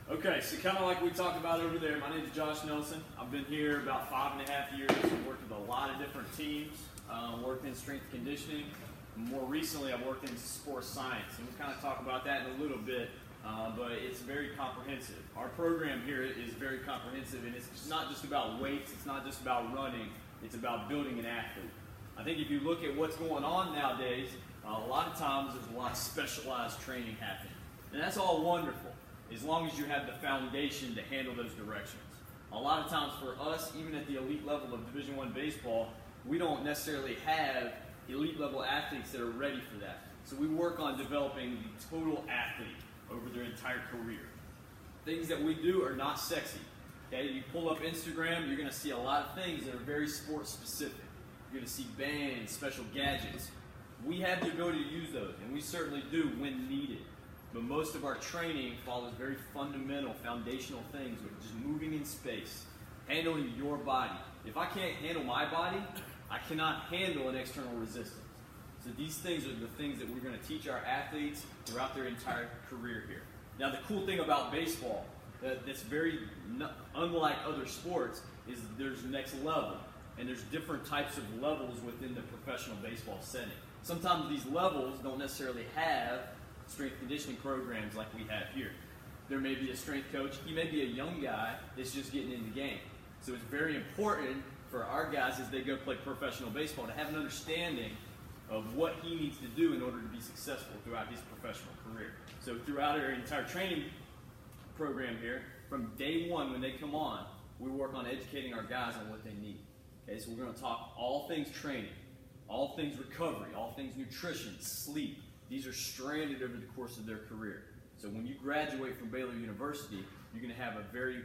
Okay, so kind of like we talked about over there, my name is Josh Nelson. I've been here about 5.5 years. I've worked with a lot of different teams, worked in strength and conditioning. More recently, I've worked in sports science, and we'll kind of talk about that in a little bit, but it's very comprehensive. Our program here is very comprehensive, and it's not just about weights, it's not just about running, it's about building an athlete. I think if you look at what's going on nowadays, a lot of times there's a lot of specialized training happening, and that's all wonderful, as long as you have the foundation to handle those directions. A lot of times for us, even at the elite level of Division I baseball, we don't necessarily have elite level athletes that are ready for that. So we work on developing the total athlete over their entire career. Things that we do are not sexy. Okay, you pull up Instagram, you're going to see a lot of things that are very sports specific. You're going to see bands, special gadgets. We have the ability to use those, and we certainly do when needed. But most of our training follows very fundamental, foundational things, like just moving in space, handling your body. If I can't handle my body, I cannot handle an external resistance. So these things are the things that we're going to teach our athletes throughout their entire career here. Now the cool thing about baseball, that's very unlike other sports, is there's next level. And there's different types of levels within the professional baseball setting. Sometimes these levels don't necessarily have strength conditioning programs like we have here. There may be a strength coach, he may be a young guy that's just getting in the game. So it's very important for our guys as they go play professional baseball to have an understanding of what he needs to do in order to be successful throughout his professional career. So throughout our entire training program here, from day one when they come on, we work on educating our guys on what they need. Okay, so we're going to talk all things training, all things recovery, all things nutrition, sleep. These are stranded over the course of their career. So when you graduate from Baylor University, you're going to have a very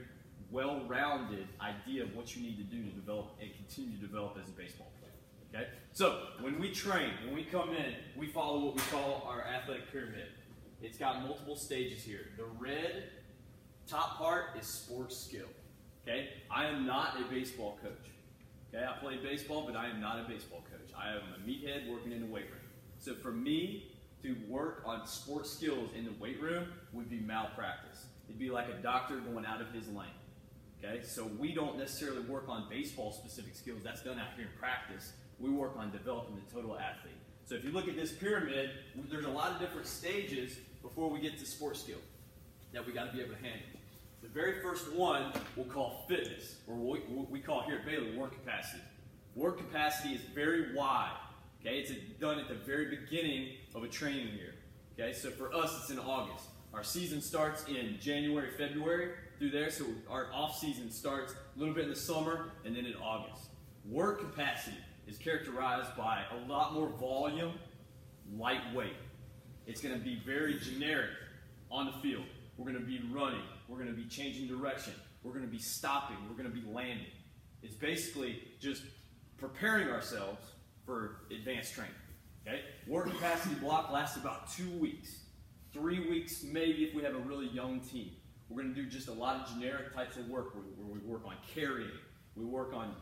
well-rounded idea of what you need to do to develop and continue to develop as a baseball player. Okay? So when we train, when we come in, we follow what we call our athletic pyramid. It's got multiple stages here. The red top part is sports skill. Okay? I am not a baseball coach. Okay? I played baseball, but I am not a baseball coach. I am a meathead working in the weight room. So for me to work on sports skills in the weight room would be malpractice. It'd be like a doctor going out of his lane. Okay, so we don't necessarily work on baseball-specific skills. That's done out here in practice. We work on developing the total athlete. So if you look at this pyramid, there's a lot of different stages before we get to sports skill that we got to be able to handle. The very first one we'll call fitness, or what we call here at Baylor work capacity. Work capacity is very wide. Okay, it's done at the very beginning of a training year. Okay, so for us, it's in August. Our season starts in January, February, through there, so our off-season starts a little bit in the summer and then in August. Work capacity is characterized by a lot more volume, lightweight. It's going to be very generic on the field. We're going to be running. We're going to be changing direction. We're going to be stopping. We're going to be landing. It's basically just preparing ourselves for advanced training. Okay? Work capacity block lasts about 2 weeks. 3 weeks maybe if we have a really young team. We're going to do just a lot of generic types of work where we work on carrying. We work on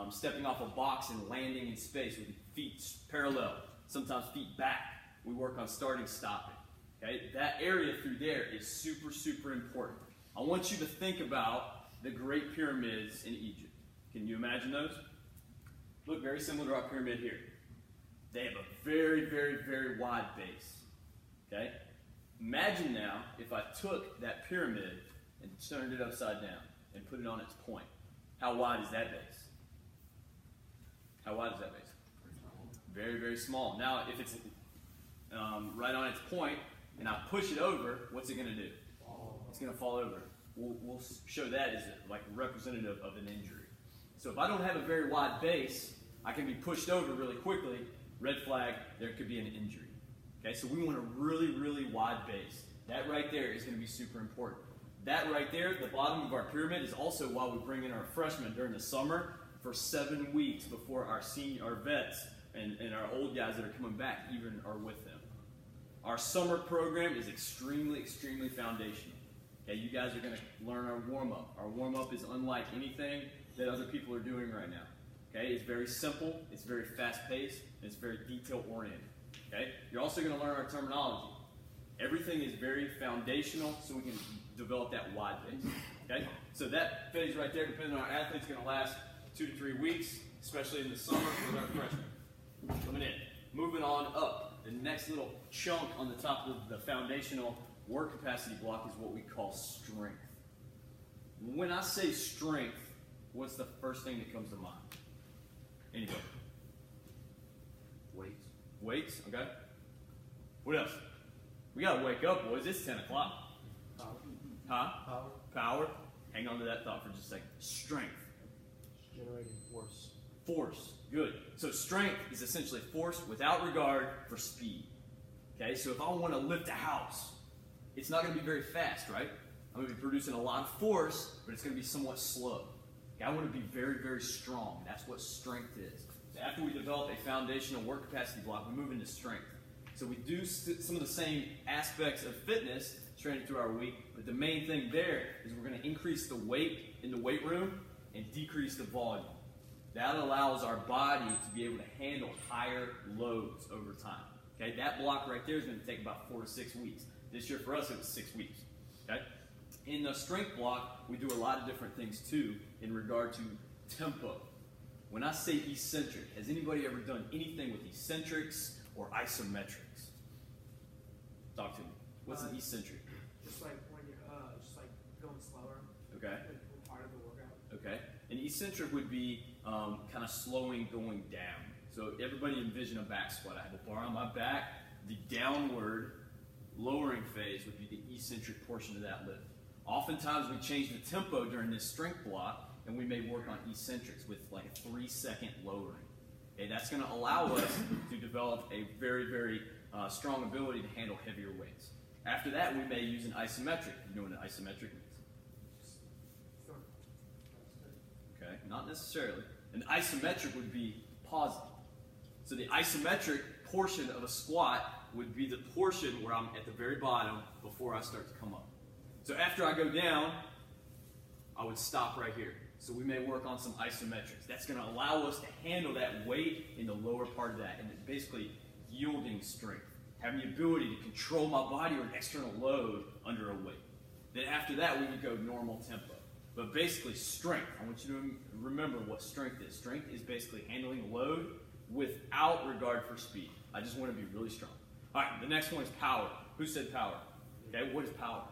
stepping off a box and landing in space with feet parallel, sometimes feet back. We work on starting, stopping. Okay? That area through there is super, super important. I want you to think about the Great Pyramids in Egypt. Can you imagine those? Look very similar to our pyramid here. They have a very, very, very wide base. Okay? Imagine now if I took that pyramid and turned it upside down and put it on its point. How wide is that base? How wide is that base? Very, very small. Now, if it's right on its point and I push it over, what's it going to do? It's going to fall over. We'll show that as like representative of an injury. So if I don't have a very wide base, I can be pushed over really quickly. Red flag, there could be an injury. Okay, so we want a really, really wide base. That right there is going to be super important. That right there at the bottom of our pyramid is also why we bring in our freshmen during the summer for 7 weeks before our vets and our old guys that are coming back even are with them. Our summer program is extremely, extremely foundational. Okay, you guys are going to learn our warm-up. Our warm-up is unlike anything that other people are doing right now. Okay, it's very simple, it's very fast-paced, and it's very detail-oriented. Okay, you're also going to learn our terminology. Everything is very foundational so we can develop that wide base. Okay? So that phase right there, depending on our athlete, is going to last 2 to 3 weeks, especially in the summer with our freshmen. Coming in. Moving on up. The next little chunk on the top of the foundational work capacity block is what we call strength. When I say strength, what's the first thing that comes to mind? Anybody? Weights. Weights, okay. What else? We gotta wake up, boys. It's 10 o'clock. Power. Huh? Power. Power. Hang on to that thought for just a second. Strength. Generating force. Force. Good. So strength is essentially force without regard for speed. Okay, so if I want to lift a house, it's not going to be very fast, right? I'm going to be producing a lot of force, but it's going to be somewhat slow. Okay, I want to be very, very strong. That's what strength is. So after we develop a foundational work capacity block, we move into strength. So we do some of the same aspects of fitness training through our week, but the main thing there is we're going to increase the weight in the weight room and decrease the volume. That allows our body to be able to handle higher loads over time. Okay, that block right there is going to take about 4 to 6 weeks. This year for us it was 6 weeks. Okay, in the strength block we do a lot of different things too in regard to tempo. When I say eccentric, has anybody ever done anything with eccentrics or isometrics? Talk to me. What's an eccentric? Just like when you're just like going slower. Okay. Like part of the workout. Okay. An eccentric would be kind of slowing going down. So everybody envision a back squat. I have a bar on my back. The downward lowering phase would be the eccentric portion of that lift. Oftentimes we change the tempo during this strength block and we may work on eccentrics with like a 3-second lowering. Okay, that's going to allow us to develop a very, very strong ability to handle heavier weights. After that, we may use an isometric. You know what an isometric means? Okay, not necessarily. An isometric would be positive. So the isometric portion of a squat would be the portion where I'm at the very bottom before I start to come up. So after I go down, I would stop right here. So we may work on some isometrics. That's going to allow us to handle that weight in the lower part of that, and basically yielding strength, having the ability to control my body or an external load under a weight. Then after that, we would go normal tempo. But basically strength, I want you to remember what strength is. Strength is basically handling load without regard for speed. I just want to be really strong. All right, the next one is power. Who said power? Okay, what is power?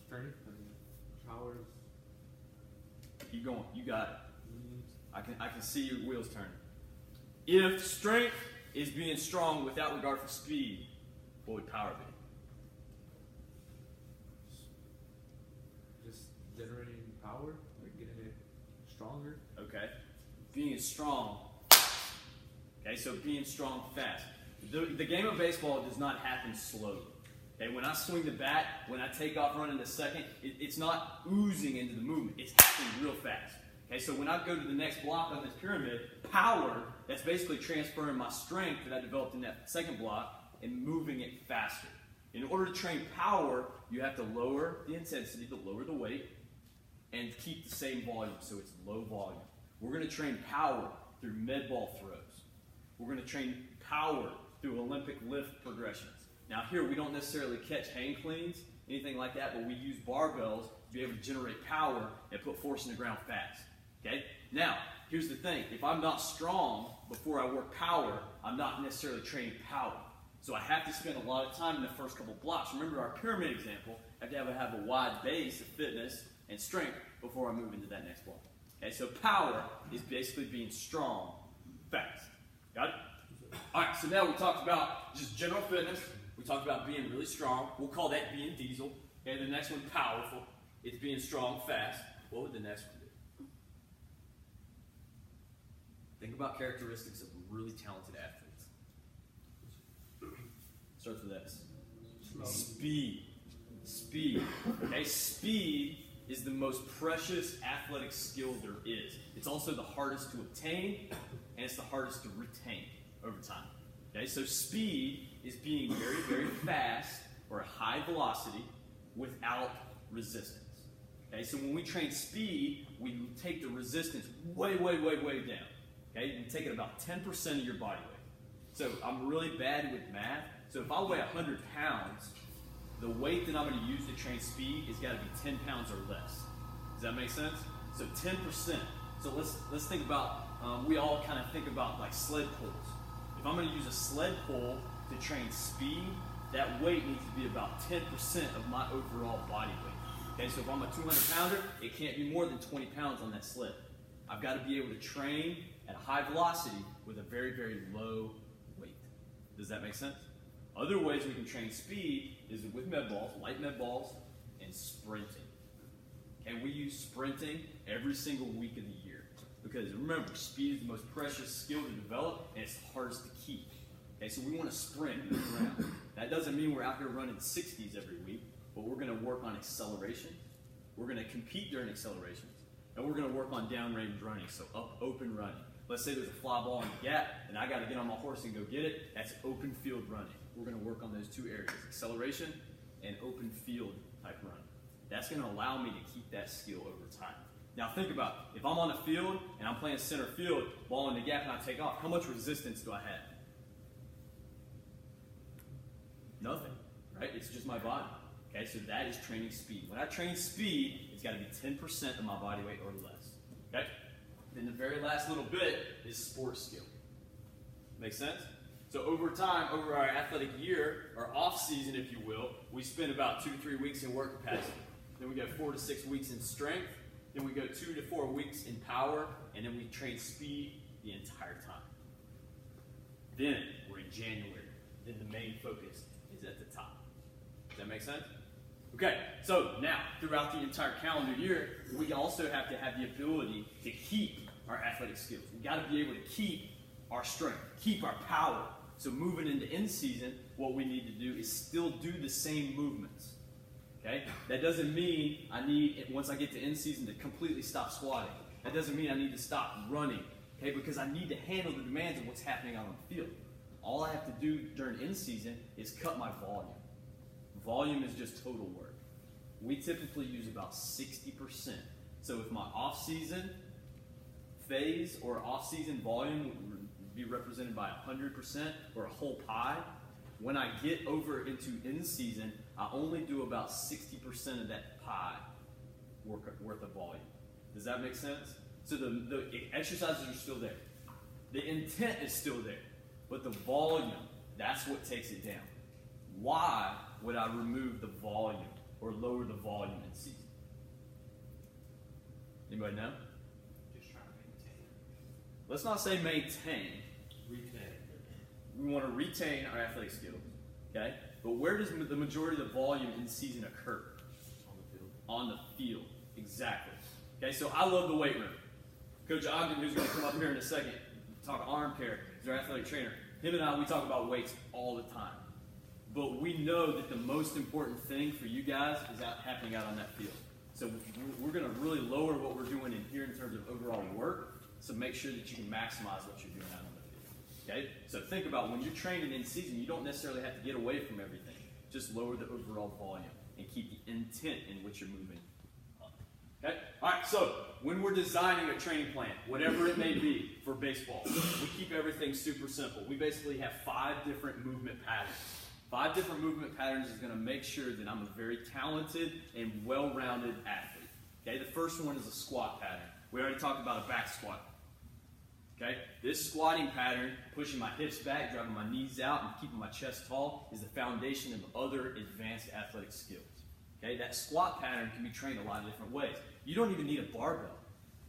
Strength. Power. Keep going. You got it. I can see your wheels turning. If strength is being strong without regard for speed, what would power be? Just generating power, like getting it stronger. Okay. Being strong. Okay, so being strong fast. The game of baseball does not happen slowly. Okay, when I swing the bat, when I take off running the second, it's not oozing into the movement. It's happening real fast. Okay, so when I go to the next block on this pyramid, power, that's basically transferring my strength that I developed in that second block and moving it faster. In order to train power, you have to lower the intensity, to lower the weight, and keep the same volume, so it's low volume. We're going to train power through med ball throws. We're going to train power through Olympic lift progressions. Now here, we don't necessarily catch hang cleans, anything like that, but we use barbells to be able to generate power and put force in the ground fast. Okay? Now, here's the thing. If I'm not strong before I work power, I'm not necessarily training power. So I have to spend a lot of time in the first couple blocks. Remember our pyramid example, I have to have a wide base of fitness and strength before I move into that next block. Okay, so power is basically being strong fast. Got it? All right, so now we talked about just general fitness. We talked about being really strong. We'll call that being diesel. And the next one, powerful. It's being strong fast. What would the next one be? Think about characteristics of really talented athletes. Starts with S. Speed. Speed. Okay, speed is the most precious athletic skill there is. It's also the hardest to obtain, and it's the hardest to retain over time. Okay, so speed is being very, very fast or a high velocity without resistance. Okay, so when we train speed, we take the resistance way, way, way, way down. Okay, we take it about 10% of your body weight. So I'm really bad with math, So if I weigh 100 pounds, the weight that I'm going to use to train speed has got to be 10 pounds or less. Does that make sense? So 10%. So let's think about, we all kind of think about like sled pulls. If I'm going to use a sled pull to train speed, that weight needs to be about 10% of my overall body weight. Okay, so if I'm a 200 pounder, it can't be more than 20 pounds on that sled. I've got to be able to train at a high velocity with a very, very low weight. Does that make sense? Other ways we can train speed is with med balls, light med balls, and sprinting. And we use sprinting every single week of the year. Because remember, speed is the most precious skill to develop, and it's the hardest to keep. Okay, so we want to sprint around. That doesn't mean we're out here running 60s every week, but we're going to work on acceleration. We're going to compete during accelerations, and we're going to work on downrange running, so open running. Let's say there's a fly ball in the gap, and I got to get on my horse and go get it. That's open field running. We're going to work on those two areas, acceleration and open field type running. That's going to allow me to keep that skill over time. Now think about, if I'm on the field and I'm playing center field, ball in the gap and I take off, how much resistance do I have? Nothing, right? It's just my body. Okay, so that is training speed. When I train speed, it's got to be 10% of my body weight or less. Okay? Then the very last little bit is sports skill. Make sense? So over time, over our athletic year, or off season, if you will, we spend about 2 to 3 weeks in work capacity. Then we go 4 to 6 weeks in strength. Then we go 2 to 4 weeks in power, and then we train speed the entire time. Then we're in January. Then the main focus is at the top. Does that make sense? Okay, so now, throughout the entire calendar year, we also have to have the ability to keep our athletic skills. We've got to be able to keep our strength, keep our power. So moving into end season, what we need to do is still do the same movements. Okay? That doesn't mean I need, once I get to end season, to completely stop squatting. That doesn't mean I need to stop running. Okay? Because I need to handle the demands of what's happening out on the field. All I have to do during end season is cut my volume. Volume is just total work. We typically use about 60%. So if my off-season phase or off-season volume would be represented by 100% or a whole pie, when I get over into end season, I only do about 60% of that pie worth of volume. Does that make sense? So the exercises are still there. The intent is still there. But the volume, that's what takes it down. Why would I remove the volume or lower the volume in season? Anybody know? Just trying to maintain. Let's not say maintain. Retain. We want to retain our athletic skills. Okay? But where does the majority of the volume in season occur? On the field. On the field. Exactly. Okay, so I love the weight room. Coach Ogden, who's going to come up here in a second, talk arm care, he's our athletic trainer. Him and I, we talk about weights all the time. But we know that the most important thing for you guys is happening out on that field. So we're going to really lower what we're doing in here in terms of overall work, so make sure that you can maximize what you're doing out on the field. Okay? So think about when you're training in season, you don't necessarily have to get away from everything. Just lower the overall volume and keep the intent in which you're moving up. Okay? All right, so when we're designing a training plan, whatever it may be for baseball, we keep everything super simple. We basically have 5 different movement patterns. 5 different movement patterns is going to make sure that I'm a very talented and well-rounded athlete. Okay, the first one is a squat pattern. We already talked about a back squat. Okay, this squatting pattern, pushing my hips back, driving my knees out, and keeping my chest tall, is the foundation of other advanced athletic skills. Okay, that squat pattern can be trained a lot of different ways. You don't even need a barbell.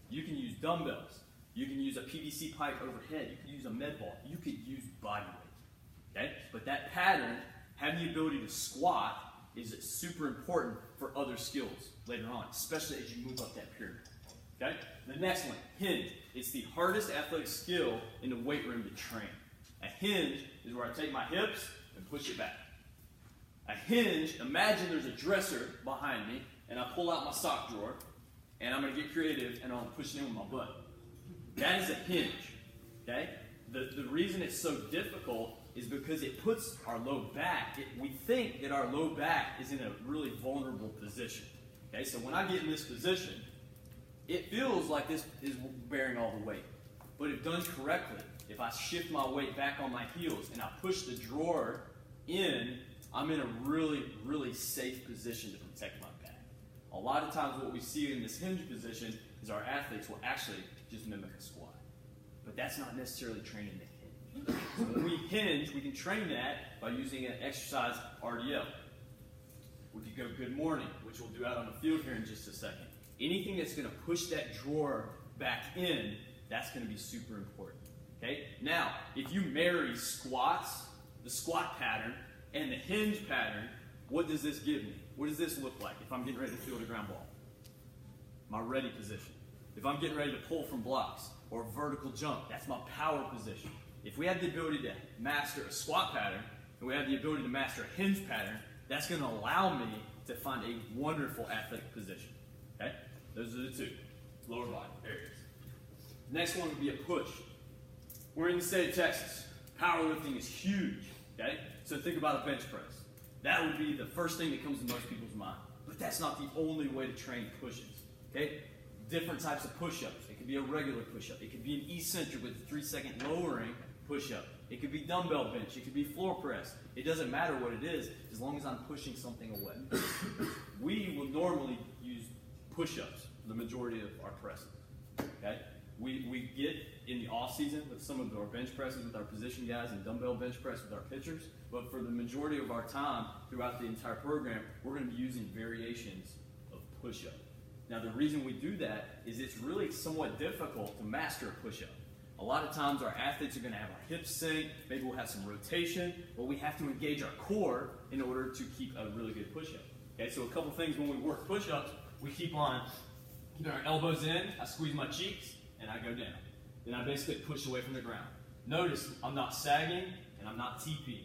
You can use dumbbells. You can use a PVC pipe overhead. You can use a med ball. You could use body weight. Okay? But that pattern, having the ability to squat, is super important for other skills later on, especially as you move up that pyramid. Okay? The next one, hinge. It's the hardest athletic skill in the weight room to train. A hinge is where I take my hips and push it back. A hinge, imagine there's a dresser behind me, and I pull out my sock drawer, and I'm going to get creative, and I'm pushing in with my butt. That is a hinge. Okay? The reason it's so difficult is because it puts our low back, we think that our low back is in a really vulnerable position. Okay, so when I get in this position, it feels like this is bearing all the weight. But if done correctly, if I shift my weight back on my heels and I push the drawer in, I'm in a really, really safe position to protect my back. A lot of times what we see in this hinge position is our athletes will actually just mimic a squat. But that's not necessarily training the hinge. So when we hinge, we can train that by using an exercise RDL. We could go good morning, which we'll do out on the field here in just a second. Anything that's going to push that drawer back in, that's going to be super important. Okay? Now, if you marry squats, the squat pattern, and the hinge pattern, what does this give me? What does this look like if I'm getting ready to field a ground ball? My ready position. If I'm getting ready to pull from blocks or vertical jump, that's my power position. If we have the ability to master a squat pattern and we have the ability to master a hinge pattern, that's going to allow me to find a wonderful athletic position. Okay? Those are the two lower body areas. The next one would be a push. We're in the state of Texas. Powerlifting is huge. Okay? So think about a bench press. That would be the first thing that comes to most people's mind. But that's not the only way to train pushes. Okay? Different types of push-ups. It could be a regular push-up. It could be an eccentric with a 3-second lowering push-up. It could be dumbbell bench. It could be floor press. It doesn't matter what it is as long as I'm pushing something away. We will normally use push-ups for the majority of our presses. Okay? We get in the off-season with some of our bench presses with our position guys and dumbbell bench press with our pitchers, but for the majority of our time throughout the entire program, we're going to be using variations of push-up. Now the reason we do that is it's really somewhat difficult to master a push-up. A lot of times our athletes are going to have our hips sink, maybe we'll have some rotation, but we have to engage our core in order to keep a really good push-up. Okay, so a couple things when we work push-ups, we keep our elbows in, I squeeze my cheeks, and I go down. Then I basically push away from the ground. Notice I'm not sagging and I'm not TPing.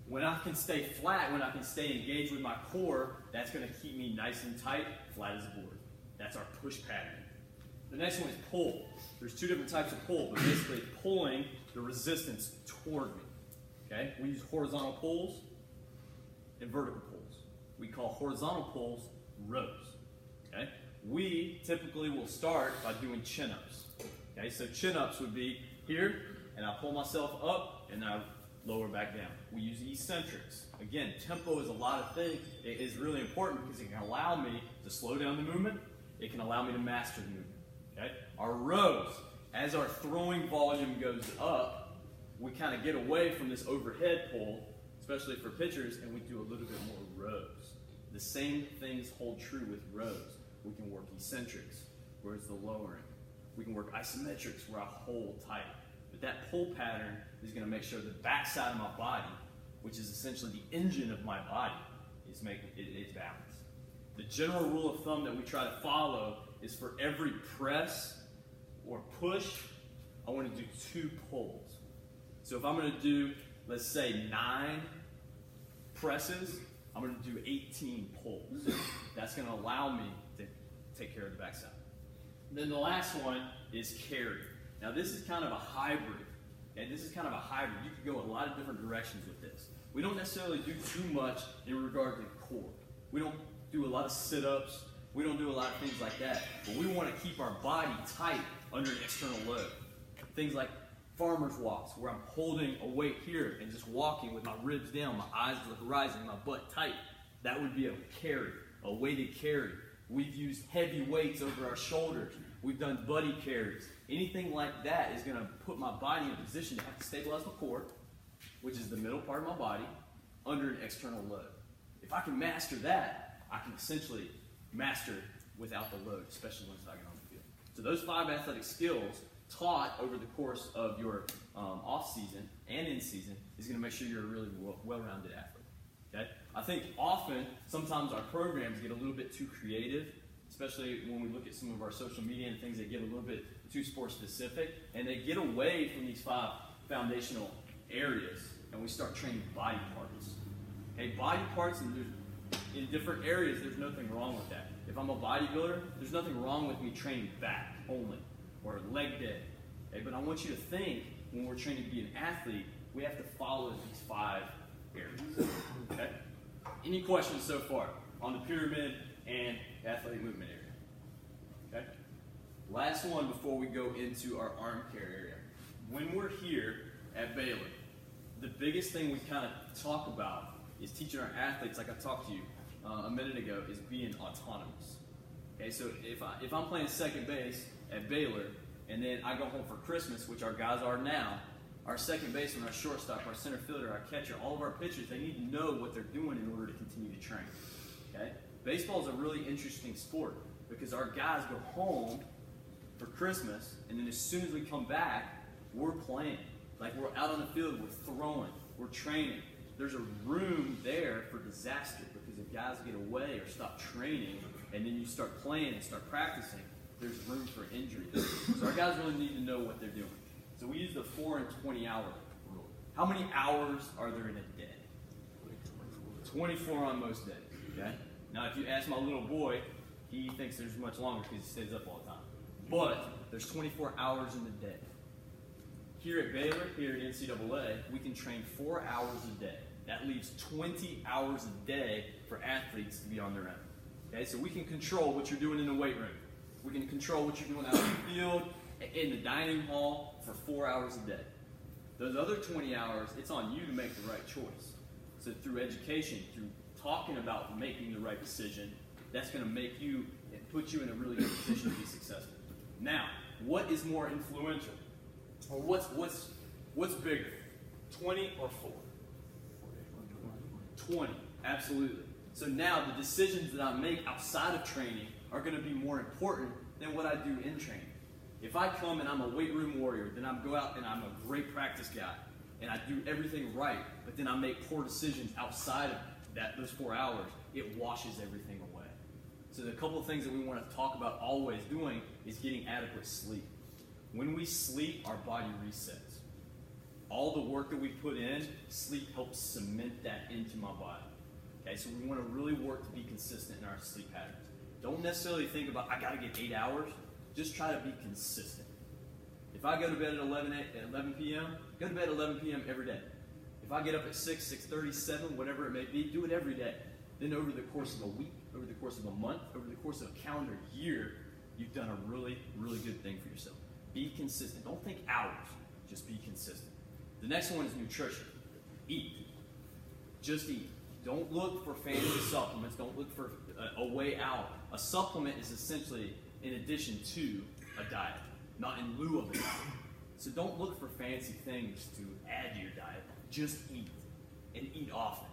When I can stay flat, when I can stay engaged with my core, that's going to keep me nice and tight, flat as a board. That's our push pattern. The next one is pull. There's two different types of pull, but basically pulling the resistance toward me. Okay? We use horizontal pulls and vertical pulls. We call horizontal pulls rows. Okay? We typically will start by doing chin-ups. Okay, so chin-ups would be here, and I pull myself up, and I lower back down. We use eccentrics. Again, tempo is a lot of things. It is really important because it can allow me to slow down the movement. It can allow me to master the movement. Okay? Our rows, as our throwing volume goes up, we kind of get away from this overhead pull, especially for pitchers, and we do a little bit more rows. The same things hold true with rows. We can work eccentrics, where it's the lowering. We can work isometrics, where I hold tight. But that pull pattern is going to make sure the backside of my body, which is essentially the engine of my body, is balanced. The general rule of thumb that we try to follow is for every press or push, I want to do 2 pulls. So if I'm going to do, let's say, 9 presses, I'm going to do 18 pulls. That's going to allow me to take care of the backside. Then the last one is carry. Now this is kind of a hybrid. And this is kind of a hybrid. You could go a lot of different directions with this. We don't necessarily do too much in regard to core. We don't do a lot of sit-ups. We don't do a lot of things like that. But we want to keep our body tight under an external load. Things like farmer's walks, where I'm holding a weight here and just walking with my ribs down, my eyes to the horizon, my butt tight. That would be a carry, a weighted carry. We've used heavy weights over our shoulders. We've done buddy carries. Anything like that is going to put my body in a position to have to stabilize my core, which is the middle part of my body, under an external load. If I can master that, I can essentially master without the load, especially once I get on the field. So those 5 athletic skills taught over the course of your off-season and in-season is going to make sure you're a really well-rounded athlete. Okay? I think often, sometimes our programs get a little bit too creative, especially when we look at some of our social media and things that get a little bit too sport specific, and they get away from these 5 foundational areas, and we start training body parts. Okay, body parts in different areas, there's nothing wrong with that. If I'm a bodybuilder, there's nothing wrong with me training back only, or leg day. Okay, but I want you to think, when we're training to be an athlete, we have to follow these 5 areas. Okay? Any questions so far on the pyramid and athletic movement area? Okay? Last one before we go into our arm care area. When we're here at Baylor, the biggest thing we kind of talk about is teaching our athletes, like I talked to you a minute ago, is being autonomous. Okay, so if I'm playing second base at Baylor, and then I go home for Christmas, which our guys are now, our second baseman, our shortstop, our center fielder, our catcher, all of our pitchers, they need to know what they're doing in order to continue to train. Okay? Baseball is a really interesting sport because our guys go home for Christmas, and then as soon as we come back, we're playing. Like, we're out on the field, we're throwing, we're training. There's a room there for disaster because if guys get away or stop training, and then you start playing and start practicing, there's room for injury. So our guys really need to know what they're doing. So we use the 4 and 20 hour rule. How many hours are there in a day? 24 on most days. Okay? Now, if you ask my little boy, he thinks there's much longer because he stays up all the time. But there's 24 hours in the day. Here at Baylor, here at NCAA, we can train 4 hours a day. That leaves 20 hours a day for athletes to be on their own. Okay, so we can control what you're doing in the weight room. We can control what you're doing out in the field, in the dining hall for 4 hours a day. Those other 20 hours, it's on you to make the right choice. So through education, through talking about making the right decision, that's going to make you and put you in a really good position to be successful. Now, what is more influential? Or what's bigger? 20 or 4? 20, absolutely. So now the decisions that I make outside of training are going to be more important than what I do in training. If I come and I'm a weight room warrior, then I go out and I'm a great practice guy, and I do everything right, but then I make poor decisions outside of those 4 hours, it washes everything away. So the couple of things that we want to talk about always doing is getting adequate sleep. When we sleep, our body resets. All the work that we put in, sleep helps cement that into my body. Okay, so we want to really work to be consistent in our sleep patterns. Don't necessarily think about, I got to get 8 hours. Just try to be consistent. If I go to bed at 11 p.m., go to bed at 11 p.m. every day. If I get up at 6, 6:30, 7, whatever it may be, do it every day. Then over the course of a week, over the course of a month, over the course of a calendar year, you've done a really, really good thing for yourself. Be consistent. Don't think hours. Just be consistent. The next one is nutrition. Eat. Just eat. Don't look for fancy supplements. Don't look for a way out. A supplement is essentially in addition to a diet, not in lieu of a diet. So don't look for fancy things to add to your diet. Just eat, and eat often.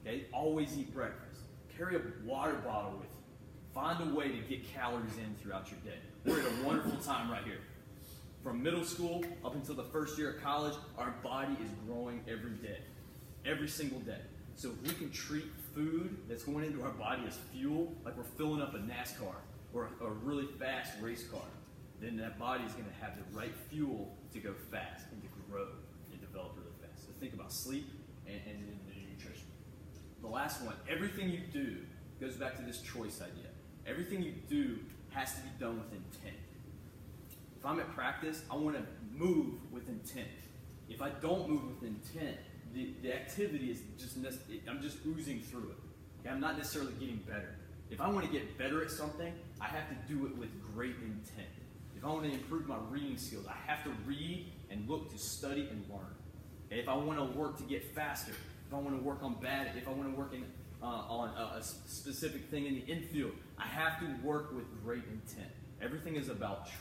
Okay? Always eat breakfast. Carry a water bottle with you. Find a way to get calories in throughout your day. We're at a wonderful time right here. From middle school up until the first year of college, our body is growing every day, every single day. So if we can treat food that's going into our body as fuel, like we're filling up a NASCAR or a really fast race car, then that body is going to have the right fuel to go fast and to grow and develop really fast. So think about sleep and nutrition. The last one, everything you do goes back to this choice idea. Everything you do has to be done with intent. If I'm at practice, I want to move with intent. If I don't move with intent, the activity is I'm just oozing through it. Okay? I'm not necessarily getting better. If I want to get better at something, I have to do it with great intent. If I want to improve my reading skills, I have to read and look to study and learn. Okay? If I want to work to get faster, if I want to work on batting, if I want to work on a specific thing in the infield, I have to work with great intent. Everything is about choice.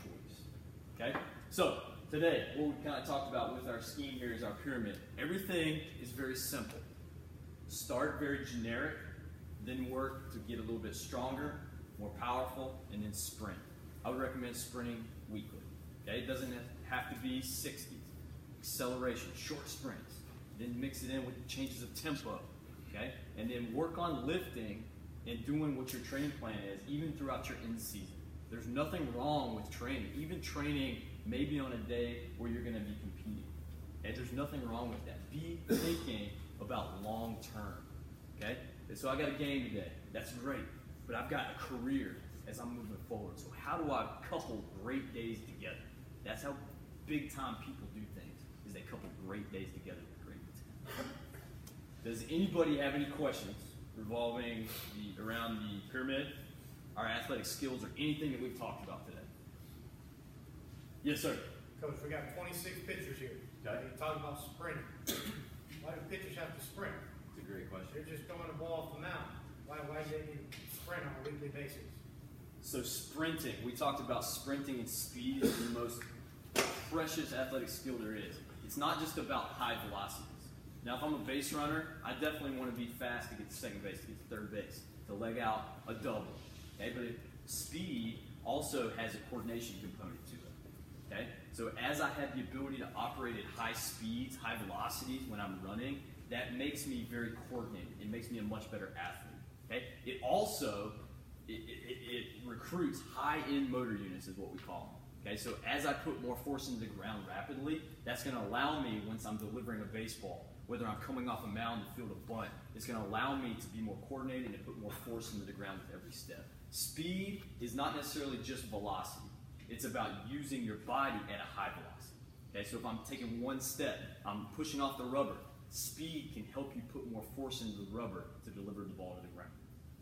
Okay? So, today, what we kind of talked about with our scheme here is our pyramid. Everything is very simple. Start very generic, then work to get a little bit stronger, more powerful, and then sprint. I would recommend sprinting weekly. Okay? It doesn't have to be 60s. Acceleration, short sprints. Then mix it in with changes of tempo. Okay? And then work on lifting and doing what your training plan is, even throughout your in-season. There's nothing wrong with training. Even training maybe on a day where you're going to be competing. Okay? There's nothing wrong with that. Be thinking about long term. Okay? And so I got a game today. That's great. But I've got a career as I'm moving forward. So how do I couple great days together? That's how big time people do things, is they couple great days together with great intent. Does anybody have any questions revolving around the pyramid, our athletic skills, or anything that we've talked about today? Yes, sir. Coach, we got 26 pitchers here. Okay. You're talking about sprinting. Why do pitchers have to sprint? It's a great question. They're just throwing the ball off the mound. Why do they need to sprint on a weekly basis? So sprinting, we talked about sprinting, and speed is the most precious athletic skill there is. It's not just about high velocities. Now, if I'm a base runner, I definitely want to be fast to get to second base, to get to third base, to leg out a double. Okay, but speed also has a coordination component to it. Okay, so as I have the ability to operate at high speeds, high velocities when I'm running, that makes me very coordinated. It makes me a much better athlete. Okay, it also it recruits high-end motor units, is what we call them. Okay, so as I put more force into the ground rapidly, that's going to allow me, once I'm delivering a baseball, whether I'm coming off a mound to field a bunt, it's going to allow me to be more coordinated and put more force into the ground with every step. Speed is not necessarily just velocity. It's about using your body at a high velocity. Okay, so if I'm taking one step, I'm pushing off the rubber. Speed can help you put more force into the rubber to deliver the ball to the ground.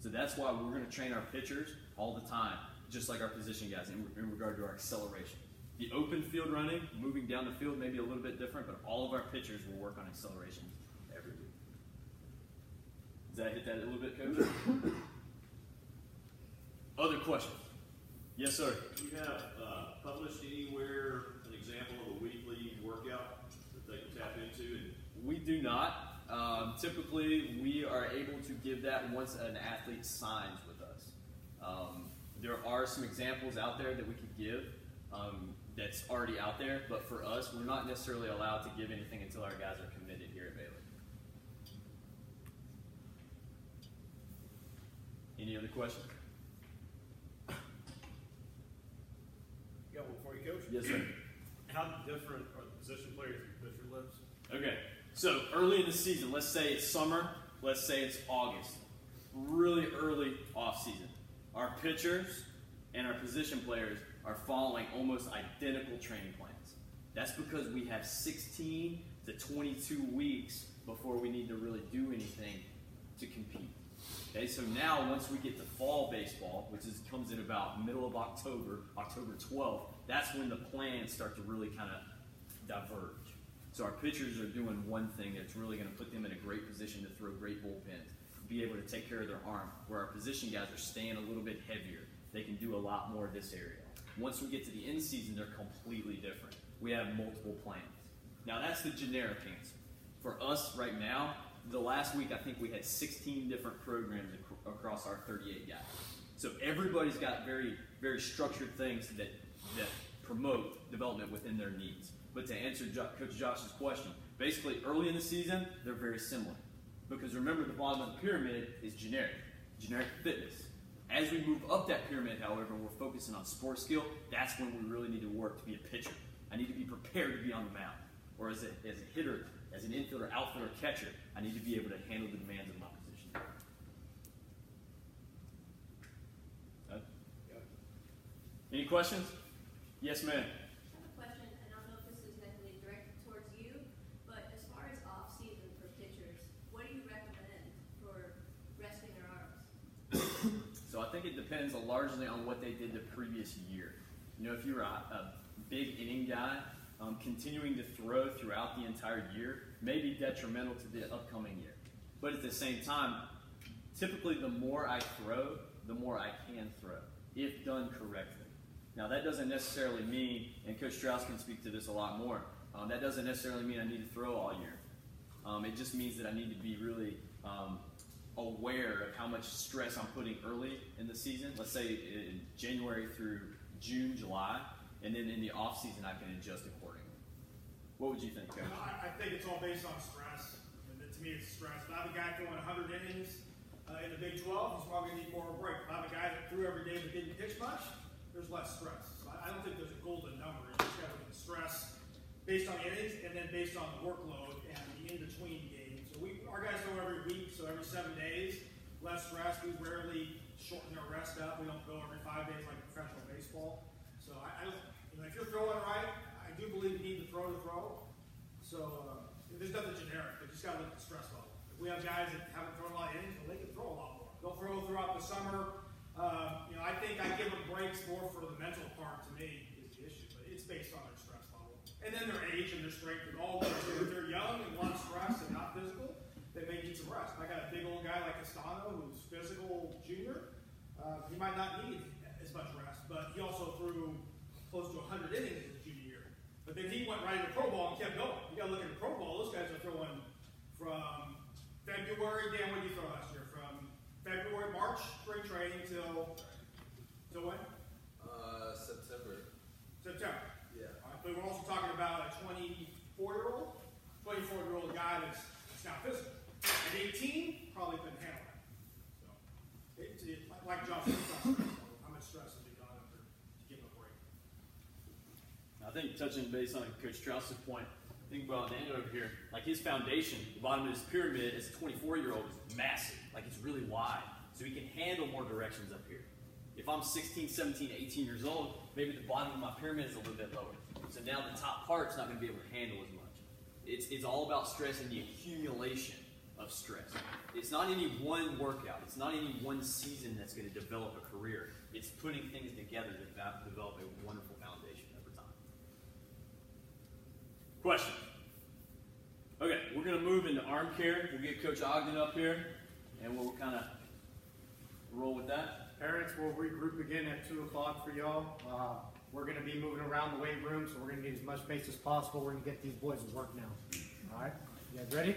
So that's why we're going to train our pitchers all the time, just like our position guys, in regard to our acceleration. The open field running, moving down the field, may be a little bit different, but all of our pitchers will work on acceleration every week. Does that hit that a little bit, Coach? Other questions? Yes, sir. Do you have published anywhere an example of a weekly workout that they can tap into? We do not. Typically, we are able to give that once an athlete signs with us. There are some examples out there that we could give that's already out there, but for us, we're not necessarily allowed to give anything until our guys are committed here at Baylor. Any other questions? Got one for you, Coach. Yes, sir. How different are the position players with your lips? Okay, so early in the season, let's say it's summer, let's say it's August, really early off season. Our pitchers and our position players are following almost identical training plans. That's because we have 16 to 22 weeks before we need to really do anything to compete. Okay, so now once we get to fall baseball, which comes in about middle of October, October 12th, that's when the plans start to really kind of diverge. So our pitchers are doing one thing that's really going to put them in a great position to throw great bullpens, be able to take care of their arm, where our position guys are staying a little bit heavier. They can do a lot more of this area. Once we get to the end season, they're completely different. We have multiple plans. Now that's the generic answer. For us right now, the last week I think we had 16 different programs across our 38 guys. So everybody's got very, very structured things that promote development within their needs. But to answer Coach Josh's question, basically early in the season, they're very similar. Because remember, the bottom of the pyramid is generic fitness. As we move up that pyramid, however, and we're focusing on sports skill, that's when we really need to work to be a pitcher. I need to be prepared to be on the mound. Or as a hitter, as an infielder, outfielder, catcher, I need to be able to handle the demands of my position. Any questions? Yes, ma'am. I have a question, and I don't know if this is necessarily directed towards you, but as far as off-season for pitchers, what do you recommend for resting their arms? So I think it depends largely on what they did the previous year. You know, if you're a big inning guy, continuing to throw throughout the entire year may be detrimental to the upcoming year. But at the same time, typically the more I throw, the more I can throw, if done correctly. Now that doesn't necessarily mean, and Coach Strauss can speak to this a lot more, that doesn't necessarily mean I need to throw all year. It just means that I need to be really aware of how much stress I'm putting early in the season, let's say in January through June, July, and then in the off season I can adjust accordingly. What would you think, Coach? I think it's all based on stress. And to me, it's stress. If I have a guy throwing 100 innings in the Big 12, he's probably going to need more of a break. If I have a guy that threw every day but didn't pitch much, there's less stress. So I don't think there's a golden number. You just got to look at the stress based on the innings and then based on the workload and the in-between games. So our guys throw every week, so every 7 days, less stress. We rarely shorten their rest up. We don't go every 5 days like professional baseball. So I don't, if you're throwing right, I do believe you need to throw. So there's nothing generic. You just got to look at the stress level. If we have guys that haven't thrown a lot of innings, well, they can throw a lot more. They'll throw throughout the summer. I think I give them breaks more for the mental part. To me, is the issue, but it's based on their stress level. And then their age and their strength and all those. If they're young and a lot of stress and not physical, they may need some rest. I got a big old guy like Castano who's physical junior. He might not need as much rest, but he also threw close to 100 innings his junior year. But then he went right into pro ball and kept going. You got to look at the pro ball. Those guys are throwing from February. Dan, what did you throw last year? From February, March, spring training till when? September. Yeah. All right, but we're also talking about a 24-year-old guy that's not physical. At 18, probably couldn't handle that. So, like Josh said, how much stress has he got up there to give him a break? I think touching base on Coach Strauss's point, think about Nando over here. Like his foundation, the bottom of his pyramid as a 24-year-old is massive. Like it's really wide. So he can handle more directions up here. If I'm 16, 17, 18 years old, maybe the bottom of my pyramid is a little bit lower. So now the top part's not going to be able to handle as much. It's all about stress and the accumulation of stress. It's not any one workout. It's not any one season that's going to develop a career. It's putting things together to develop a wonderful foundation over time. Question. Okay, we're going to move into arm care. We'll get Coach Ogden up here, and we'll kind of roll with that. Parents, we'll regroup again at 2 o'clock for y'all. We're going to be moving around the weight room, so we're going to need as much space as possible. We're going to get these boys to work now. All right? You guys ready?